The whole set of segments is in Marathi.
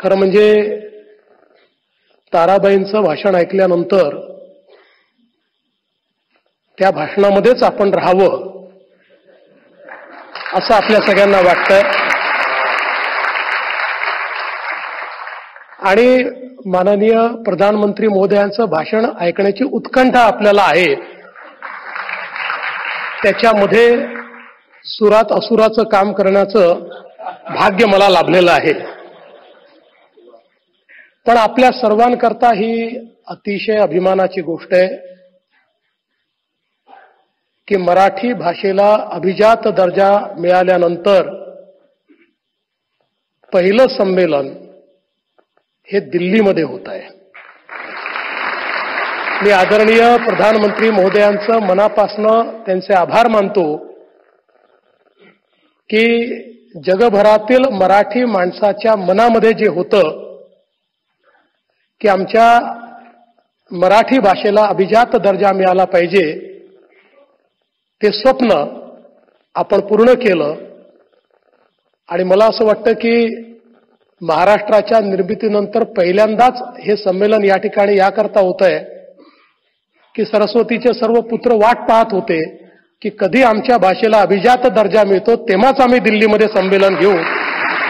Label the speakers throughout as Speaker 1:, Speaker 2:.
Speaker 1: खरं म्हणजे ताराबाईंचं भाषण ऐकल्यानंतर त्या भाषणामध्येच आपण राहावं असं आपल्या सगळ्यांना वाटतंय. आणि माननीय प्रधानमंत्री महोदयांचं भाषण ऐकण्याची उत्कंठा आपल्याला आहे. त्याच्यामध्ये सुरात असुराचं काम करण्याचं भाग्य मला लाभलेलं आहे. पण आपल्या सर्वांकरता ही अतिशय अभिमानाची गोष्ट आहे की मराठी भाषेला अभिजात दर्जा मिळाल्यानंतर पहिलं संमेलन हे दिल्लीमध्ये होत आहे. मी आदरणीय प्रधानमंत्री महोदयांचं मनापासनं त्यांचे आभार मानतो की जगभरातील मराठी माणसाच्या मनामध्ये जे होतं की आमच्या मराठी भाषेला अभिजात दर्जा मिळाला पाहिजे, ते स्वप्न आपण पूर्ण केलं. आणि मला असं वाटतं की महाराष्ट्राच्या निर्मितीनंतर पहिल्यांदाच हे संमेलन या ठिकाणी याकरता होत आहे की सरस्वतीचे सर्व पुत्र वाट पाहत होते की कधी आमच्या भाषेला अभिजात दर्जा मिळतो, तेव्हाच आम्ही दिल्लीमध्ये संमेलन घेऊ.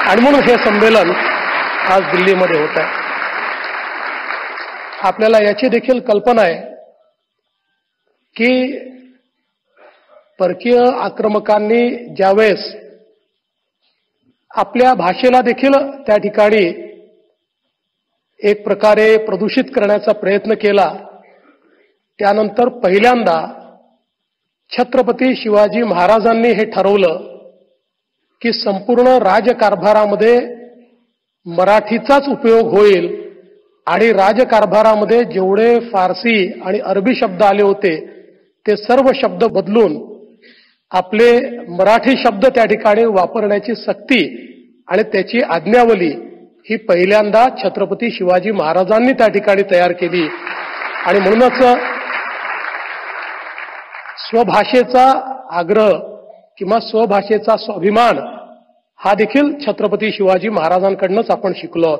Speaker 1: आणि म्हणून हे संमेलन आज दिल्लीमध्ये होत आहे. आपल्याला याची देखील कल्पना आहे की परकीय आक्रमकांनी ज्यावेळेस आपल्या भाषेला देखील त्या ठिकाणी एक प्रकारे प्रदूषित करण्याचा प्रयत्न केला, त्यानंतर पहिल्यांदा छत्रपती शिवाजी महाराजांनी हे ठरवलं की संपूर्ण राजकारभारामध्ये मराठीचाच उपयोग होईल आणि राजकारभारामध्ये जेवढे फारसी आणि अरबी शब्द आले होते ते सर्व शब्द बदलून आपले मराठी शब्द त्या ठिकाणी वापरण्याची सक्ती आणि त्याची आज्ञावली ही पहिल्यांदा छत्रपती शिवाजी महाराजांनी त्या ठिकाणी तयार केली. आणि म्हणूनच स्वभाषेचा आग्रह किंवा स्वभाषेचा स्वाभिमान हा देखील छत्रपती शिवाजी महाराजांकडूनच आपण शिकलो.